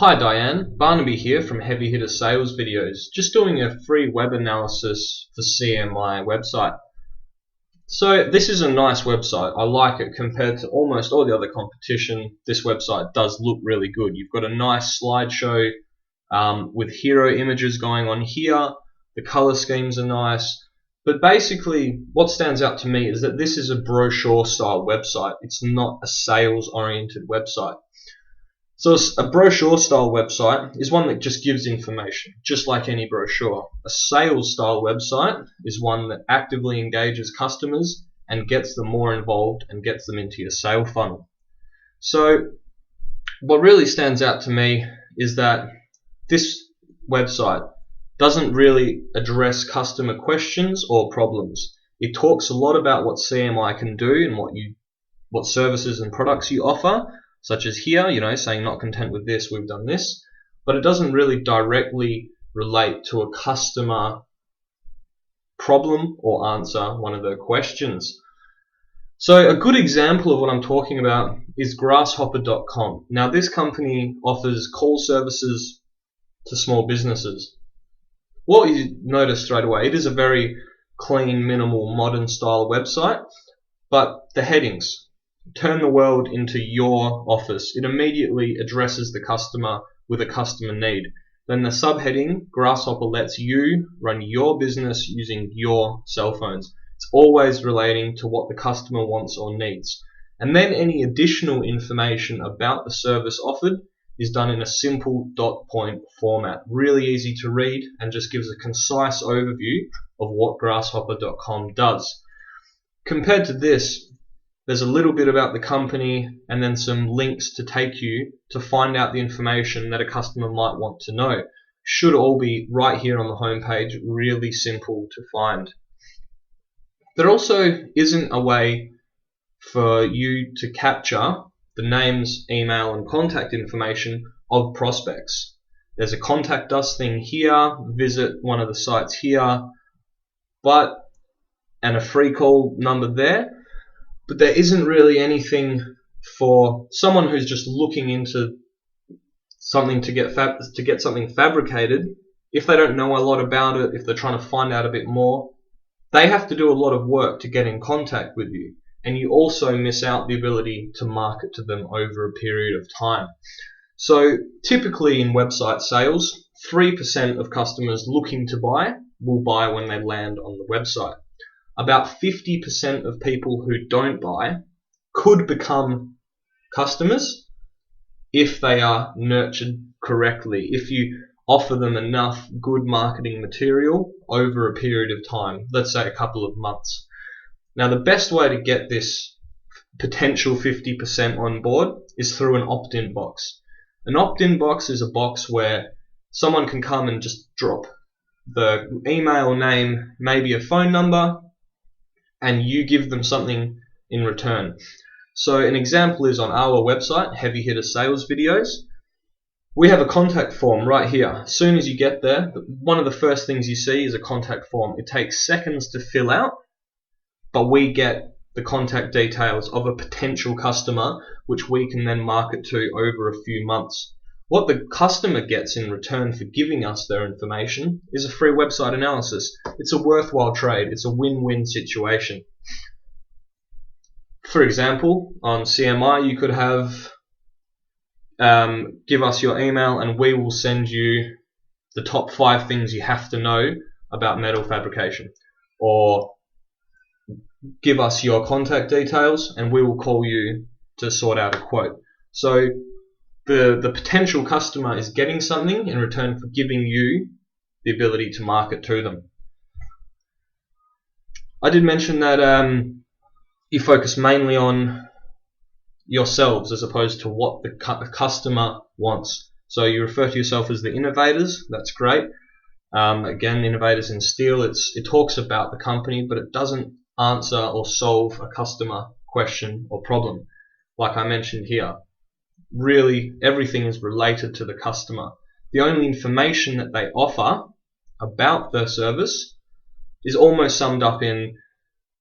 Hi Diane, Barnaby here from Heavy Hitter Sales Videos, just doing a free web analysis for CMI website. So this is a nice website, I like it compared to almost all the other competition. This website does look really good. You've got a nice slideshow with hero images going on here, the color schemes are nice, but basically what stands out to me is that this is a brochure style website. It's not a sales oriented website. So a brochure style website is one that just gives information, just like any brochure. A sales style website is one that actively engages customers and gets them more involved and gets them into your sale funnel. So what really stands out to me is that this website doesn't really address customer questions or problems. It talks a lot about what CMI can do and what services and products you offer, such as here, saying not content with this, we've done this, but it doesn't really directly relate to a customer problem or answer one of their questions. So a good example of what I'm talking about is grasshopper.com. Now this company offers call services to small businesses. What you notice straight away, it is a very clean, minimal, modern style website, but the headings, turn the world into your office. It immediately addresses the customer with a customer need. Then the subheading, Grasshopper lets you run your business using your cell phones. It's always relating to what the customer wants or needs. And then any additional information about the service offered is done in a simple dot point format. Really easy to read and just gives a concise overview of what grasshopper.com does. Compared to this, there's a little bit about the company and then some links to take you to find out the information that a customer might want to know. Should all be right here on the homepage, really simple to find. There also isn't a way for you to capture the names, email and contact information of prospects. There's a contact us thing here, visit one of the sites here, and a free call number there. But there isn't really anything for someone who's just looking into something to get something fabricated. If they don't know a lot about it, if they're trying to find out a bit more, they have to do a lot of work to get in contact with you. And you also miss out the ability to market to them over a period of time. So typically in website sales, 3% of customers looking to buy will buy when they land on the website. About 50% of people who don't buy could become customers if they are nurtured correctly, if you offer them enough good marketing material over a period of time, let's say a couple of months. Now the best way to get this potential 50% on board is through an opt-in box. An opt-in box is a box where someone can come and just drop the email name, maybe a phone number, and you give them something in return. So an example is on our website, Heavy Hitter Sales Videos. We have a contact form right here. As soon as you get there, one of the first things you see is a contact form. It takes seconds to fill out, but we get the contact details of a potential customer, which we can then market to over a few months. What the customer gets in return for giving us their information is a free website analysis. It's a worthwhile trade. It's a win-win situation. For example, on CMI, you could have give us your email and we will send you the top 5 things you have to know about metal fabrication. Or give us your contact details and we will call you to sort out a quote. So the potential customer is getting something in return for giving you the ability to market to them. I did mention that you focus mainly on yourselves as opposed to what the customer wants. So you refer to yourself as the innovators. That's great. Again, innovators in steel. It talks about the company, but it doesn't answer or solve a customer question or problem. Like I mentioned here, really everything is related to the customer. The only information that they offer about their service is almost summed up in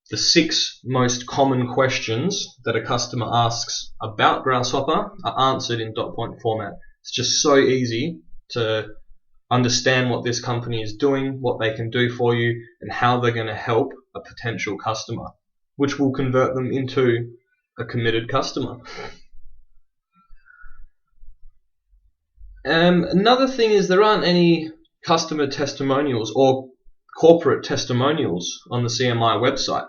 the 6 most common questions that a customer asks about Grasshopper are answered in dot point format. It's just so easy to understand what this company is doing, what they can do for you, and how they're going to help a potential customer, which will convert them into a committed customer. Another thing is there aren't any customer testimonials or corporate testimonials on the CMI website.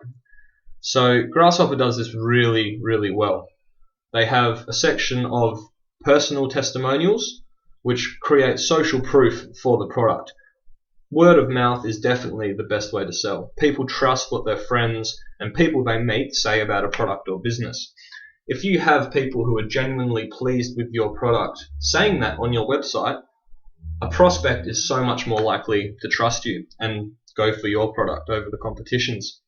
So Grasshopper does this really, really well. They have a section of personal testimonials, which creates social proof for the product. Word of mouth is definitely the best way to sell. People trust what their friends and people they meet say about a product or business. If you have people who are genuinely pleased with your product saying that on your website, a prospect is so much more likely to trust you and go for your product over the competition's.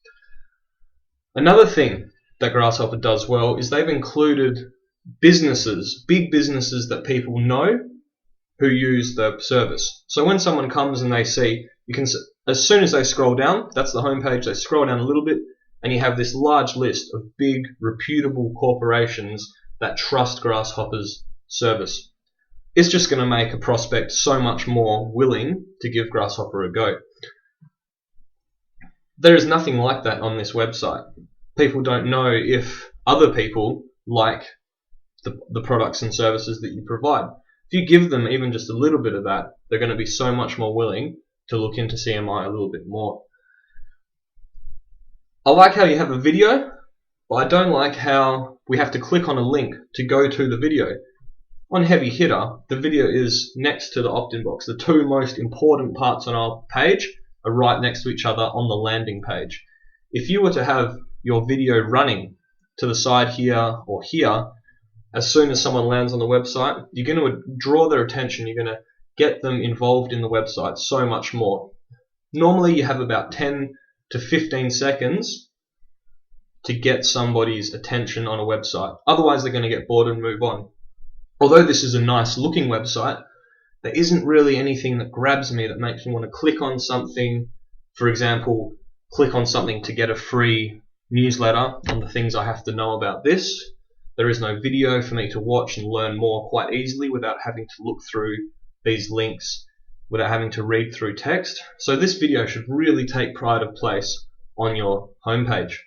Another thing that Grasshopper does well is they've included businesses, big businesses that people know who use the service. So when someone comes and they see, you can, as soon as they scroll down, that's the homepage, they scroll down a little bit, and you have this large list of big, reputable corporations that trust Grasshopper's service. It's just going to make a prospect so much more willing to give Grasshopper a go. There is nothing like that on this website. People don't know if other people like the products and services that you provide. If you give them even just a little bit of that, they're going to be so much more willing to look into CMI a little bit more. I like how you have a video, but I don't like how we have to click on a link to go to the video. On Heavy Hitter, the video is next to the opt-in box. The two most important parts on our page are right next to each other on the landing page. If you were to have your video running to the side here or here, as soon as someone lands on the website, you're going to draw their attention, you're going to get them involved in the website so much more. Normally you have about 10 to 15 seconds to get somebody's attention on a website. Otherwise they're going to get bored and move on. Although this is a nice looking website, there isn't really anything that grabs me that makes me want to click on something. For example, click on something to get a free newsletter on the things I have to know about this. There is no video for me to watch and learn more quite easily without having to look through these links, without having to read through text. So this video should really take pride of place on your homepage.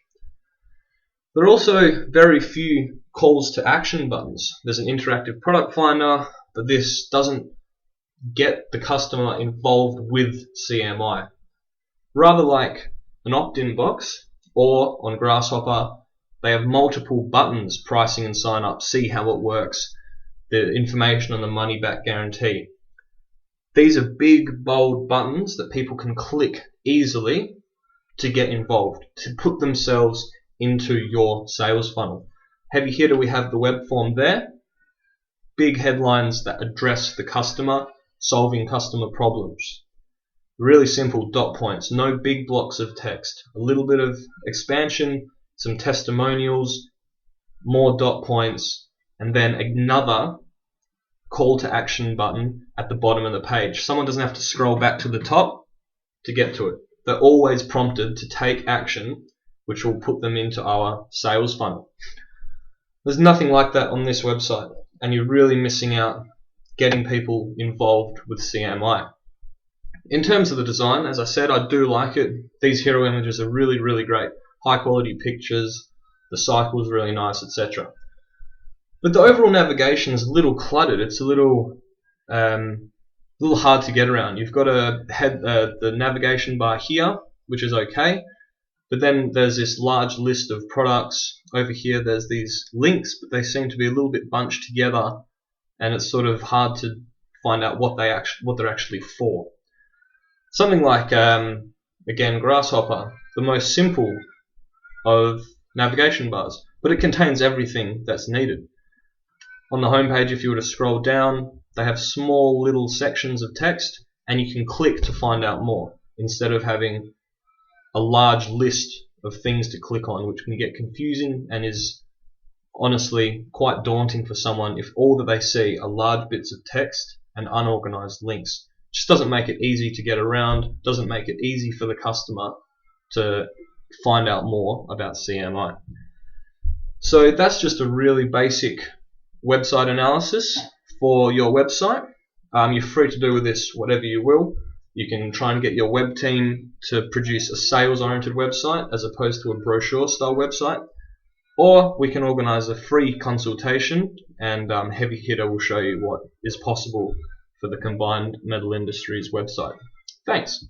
There are also very few calls to action buttons. There's an interactive product finder, but this doesn't get the customer involved with CMI. Rather like an opt-in box or on Grasshopper, they have multiple buttons, pricing and sign up, see how it works, the information on the money back guarantee. These are big, bold buttons that people can click easily to get involved, to put themselves into your sales funnel. Heavy Hitter, we have the web form there. Big headlines that address the customer, solving customer problems. Really simple dot points, no big blocks of text. A little bit of expansion, some testimonials, more dot points, and then another call to action button at the bottom of the page. Someone doesn't have to scroll back to the top to get to it. They're always prompted to take action, which will put them into our sales funnel. There's nothing like that on this website, and you're really missing out getting people involved with CMI. In terms of the design, as I said, I do like it. These hero images are really, really great. High quality pictures, the cycle is really nice, etc. But the overall navigation is a little cluttered. It's a little hard to get around. You've got the navigation bar here, which is okay. But then there's this large list of products. Over here there's these links, but they seem to be a little bit bunched together, and it's sort of hard to find out what they're actually for. Something like, again, Grasshopper, the most simple of navigation bars, but it contains everything that's needed. On the homepage, if you were to scroll down, they have small little sections of text, and you can click to find out more, instead of having a large list of things to click on, which can get confusing and is honestly quite daunting for someone if all that they see are large bits of text and unorganized links. It just doesn't make it easy to get around, doesn't make it easy for the customer to find out more about CMI. So that's just a really basic website analysis for your website. You're free to do with this whatever you will. You can try and get your web team to produce a sales-oriented website as opposed to a brochure-style website. Or we can organize a free consultation, and Heavy Hitter will show you what is possible for the combined Metal Industries website. Thanks.